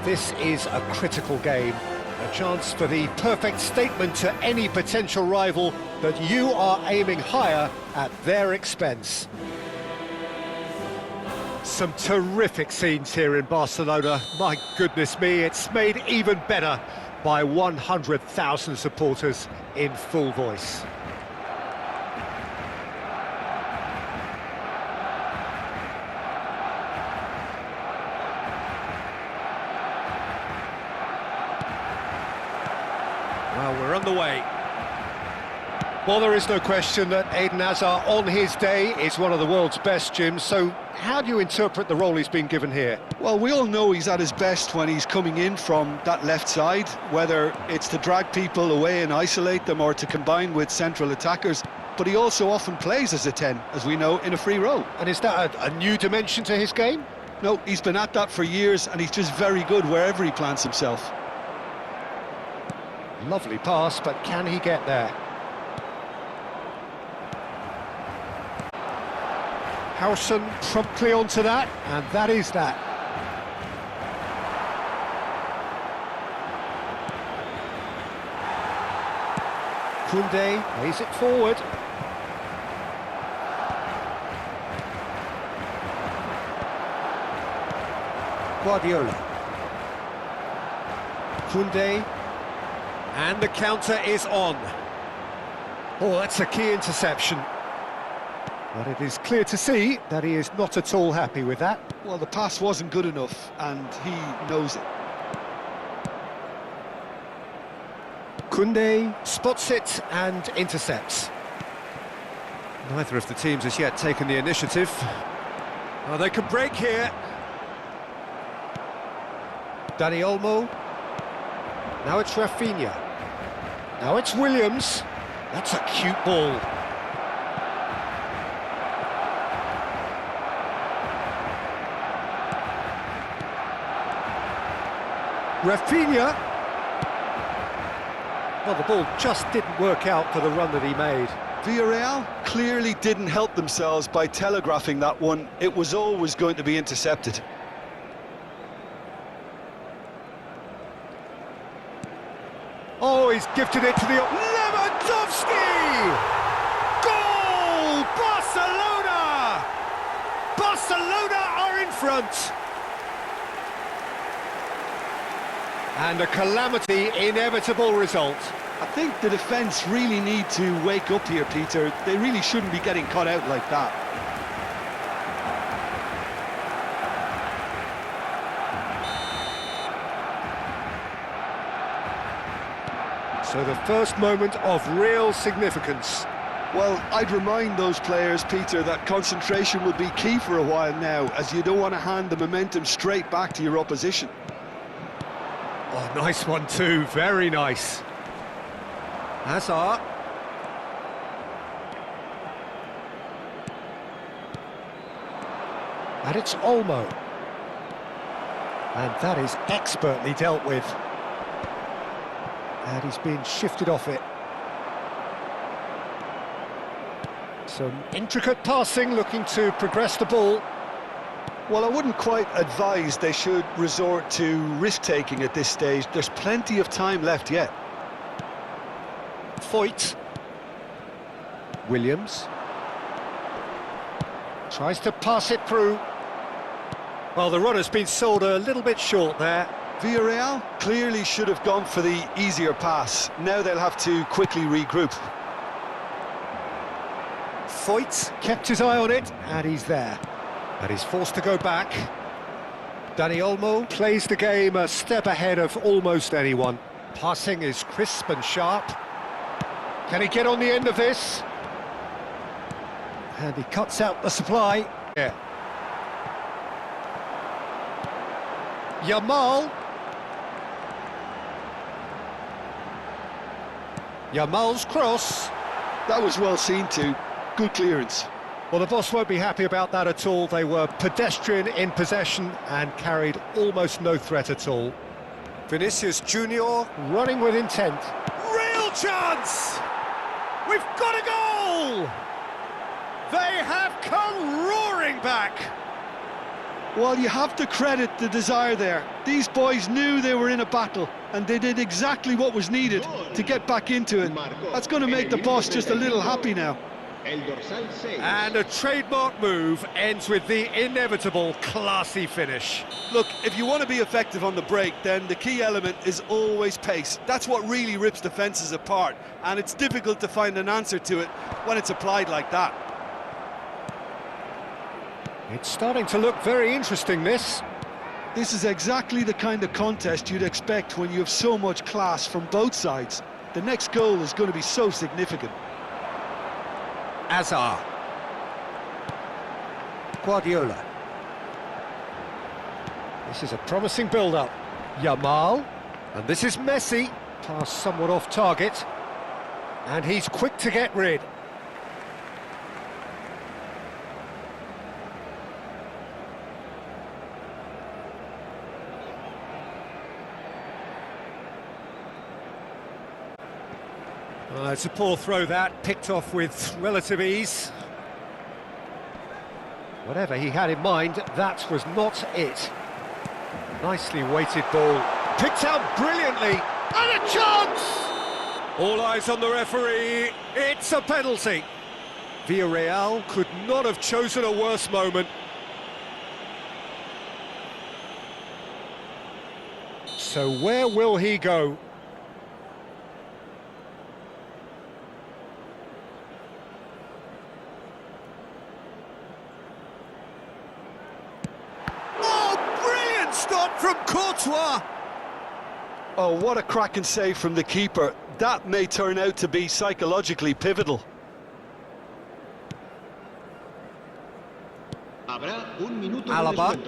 This is a critical game, a chance for the perfect statement to any potential rival that you are aiming higher at their expense. Some terrific scenes here in Barcelona. My goodness me, it's made even better by 100,000 supporters in full voice. Well, we're on the way. Well, there is no question that Eden Hazard, on his day, is one of the world's best, Jim. So how do you interpret the role he's been given here? Well, we all know he's at his best when he's coming in from that left side, whether it's to drag people away and isolate them or to combine with central attackers. But he also often plays as a 10, as we know, in a free role. And is that a new dimension to his game? No, he's been at that for years, and he's just very good wherever he plants himself. Lovely pass, but can he get there? Howson promptly onto that, and that is that. Koundé plays it forward. Guardiola. Koundé. And the counter is on. Oh, that's a key interception. But it is clear to see that he is not at all happy with that. Well, the pass wasn't good enough, and he knows it. Koundé spots it and intercepts. Neither of the teams has yet taken the initiative. Oh, they could break here. Dani Olmo. Now it's Rafinha. Now it's Williams. That's a cute ball. Rafinha. Well, the ball just didn't work out for the run that he made. Villarreal clearly didn't help themselves by telegraphing that one. It was always going to be intercepted. Oh, he's gifted it to the... Lewandowski! Goal! Barcelona! Barcelona are in front! And a calamity, inevitable result. I think the defence really need to wake up here, Peter. They really shouldn't be getting caught out like that. So the first moment of real significance. Well, I'd remind those players, Peter, that concentration will be key for a while now, as you don't want to hand the momentum straight back to your opposition. Oh, nice one too, very nice. Hazard. And it's Olmo. And that is expertly dealt with. And he's been shifted off it. Some intricate passing, looking to progress the ball. Well, I wouldn't quite advise they should resort to risk-taking at this stage. There's plenty of time left yet. Foyt. Williams. Tries to pass it through. Well, the runner's been sold a little bit short there. Villarreal clearly should have gone for the easier pass. Now they'll have to quickly regroup. Foyt kept his eye on it, and he's there. And he's forced to go back. Dani Olmo plays the game a step ahead of almost anyone. Passing is crisp and sharp. Can he get on the end of this? And he cuts out the supply. Yeah. Yamal. Yamal's cross. That was well seen too. Good clearance. Well, the boss won't be happy about that at all. They were pedestrian in possession and carried almost no threat at all. Vinicius Junior running with intent. Real chance! We've got a goal! They have come roaring back. Well, you have to credit the desire there. These boys knew they were in a battle, and they did exactly what was needed to get back into it. That's going to make the boss just a little happy now. And a trademark move ends with the inevitable classy finish. Look, if you want to be effective on the break, then the key element is always pace. That's what really rips defences apart, and it's difficult to find an answer to it when it's applied like that. It's starting to look very interesting, this. This is exactly the kind of contest you'd expect when you have so much class from both sides. The next goal is going to be so significant. Azar. Guardiola. This is a promising build-up. Yamal. And this is Messi. Pass somewhat off target. And he's quick to get rid. It's a poor throw that, picked off with relative ease. Whatever he had in mind, that was not it. Nicely weighted ball, picked out brilliantly, and a chance! All eyes on the referee, it's a penalty. Villarreal could not have chosen a worse moment. So where will he go? Stop from Courtois! Oh, what a cracking save from the keeper. That may turn out to be psychologically pivotal. Alaba.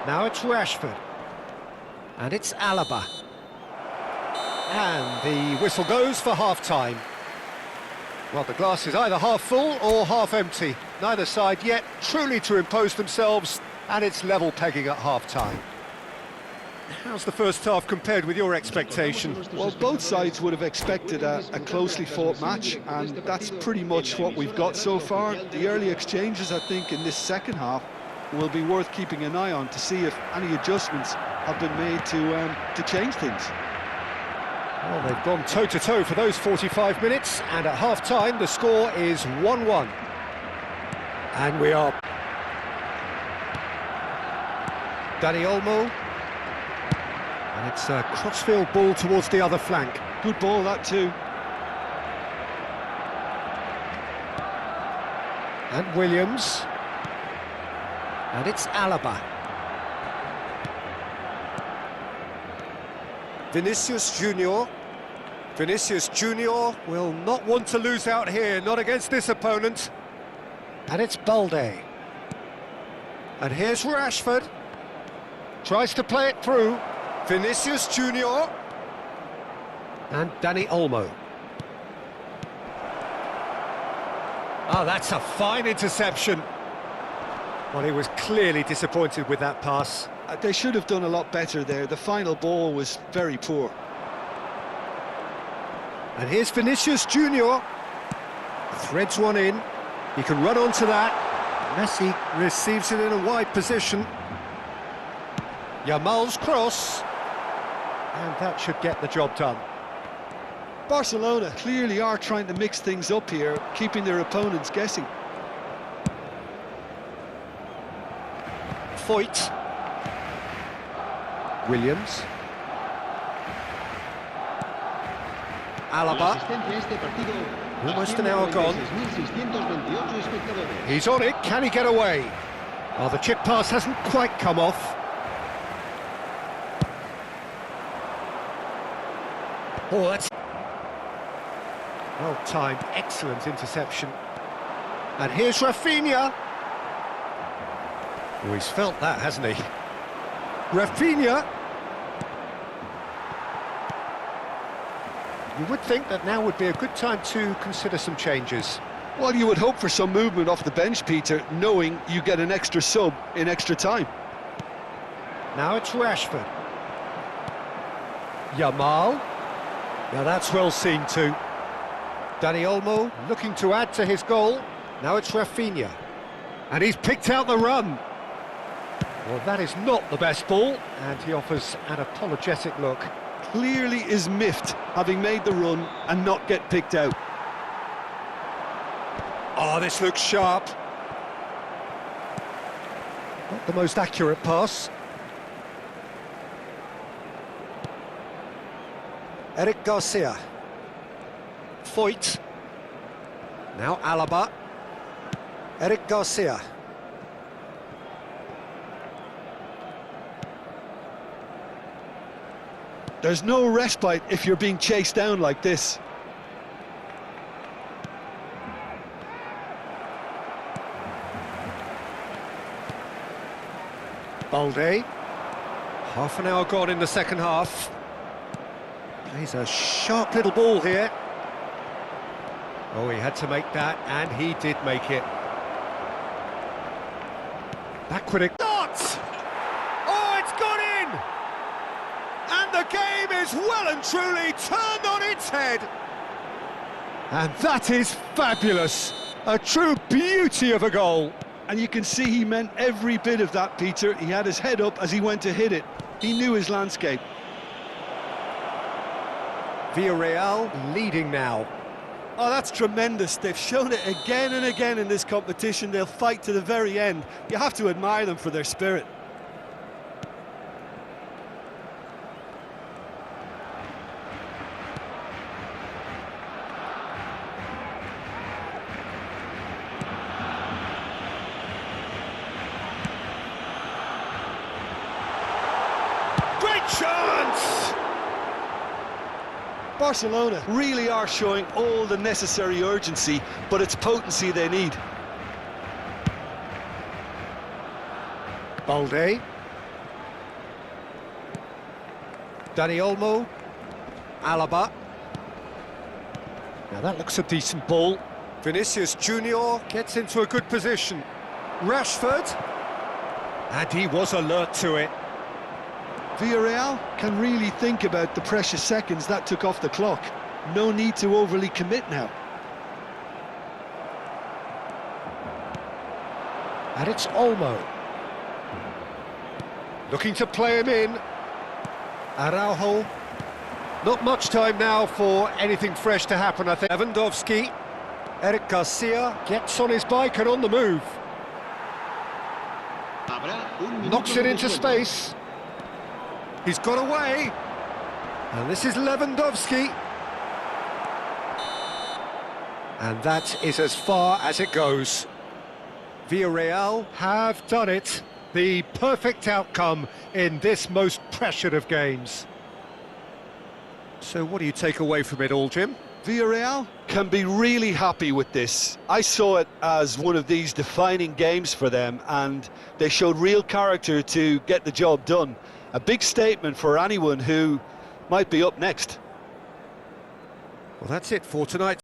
Now it's Rashford. And it's Alaba. And the whistle goes for half-time. Well, the glass is either half full or half empty. Neither side yet truly to impose themselves, and it's level pegging at half-time. How's the first half compared with your expectation? Well, both sides would have expected a closely fought match, and that's pretty much what we've got so far. The early exchanges, I think, in this second half will be worth keeping an eye on to see if any adjustments have been made to change things. Well, they've gone toe-to-toe for those 45 minutes, and at half-time the score is 1-1. And we are... Dani Olmo. And it's a crossfield ball towards the other flank. Good ball, that too. And Williams. And it's Alaba. Vinicius Junior. Vinicius Junior will not want to lose out here, not against this opponent. And it's Balde. And here's Rashford. Tries to play it through. Vinicius Junior. And Dani Olmo. Oh, that's a fine interception. Well, he was clearly disappointed with that pass. They should have done a lot better there. The final ball was very poor. And here's Vinicius Junior. Threads one in. He can run onto that. Messi receives it in a wide position. Yamal's cross. And that should get the job done. Barcelona clearly are trying to mix things up here, keeping their opponents guessing. Foyt. Williams. Alaba. Almost an hour gone. He's on it, can he get away? Oh, the chip pass hasn't quite come off. Oh, that's... well-timed, excellent interception. And here's Rafinha. Oh, he's felt that, hasn't he? Rafinha. You would think that now would be a good time to consider some changes. Well, you would hope for some movement off the bench, Peter, knowing you get an extra sub in extra time. Now it's Rashford. Yamal. Now that's well seen too. Dani Olmo looking to add to his goal. Now it's Rafinha. And he's picked out the run. Well, that is not the best ball, and he offers an apologetic look. Clearly is miffed, having made the run and not get picked out. Oh, this looks sharp. Not the most accurate pass. Eric Garcia. Foyt. Now Alaba. Eric Garcia. There's no respite if you're being chased down like this. Balde. Half an hour gone in the second half. Plays a sharp little ball here. Oh, he had to make that, and he did make it. Backward it. Dots! Oh, it's gone in! And the game is well and truly turned on its head. And that is fabulous. A true beauty of a goal. And you can see he meant every bit of that, Peter. He had his head up as he went to hit it. He knew his landscape. Villarreal leading now. Oh, that's tremendous. They've shown it again and again in this competition. They'll fight to the very end. You have to admire them for their spirit. Great chance! Barcelona really are showing all the necessary urgency, but it's potency they need. Balde. Dani Olmo. Alaba. Now that looks a decent ball. Vinicius Junior gets into a good position. Rashford. And he was alert to it. Villarreal can really think about the precious seconds that took off the clock. No need to overly commit now. And it's Olmo. Looking to play him in. Araujo. Not much time now for anything fresh to happen, I think. Lewandowski. Eric Garcia gets on his bike and on the move. Knocks it into space. He's got away. And this is Lewandowski. And that is as far as it goes. Villarreal have done it. The perfect outcome in this most pressured of games. So what do you take away from it all, Jim? Villarreal can be really happy with this. I saw it as one of these defining games for them, and they showed real character to get the job done. A big statement for anyone who might be up next. Well, that's it for tonight.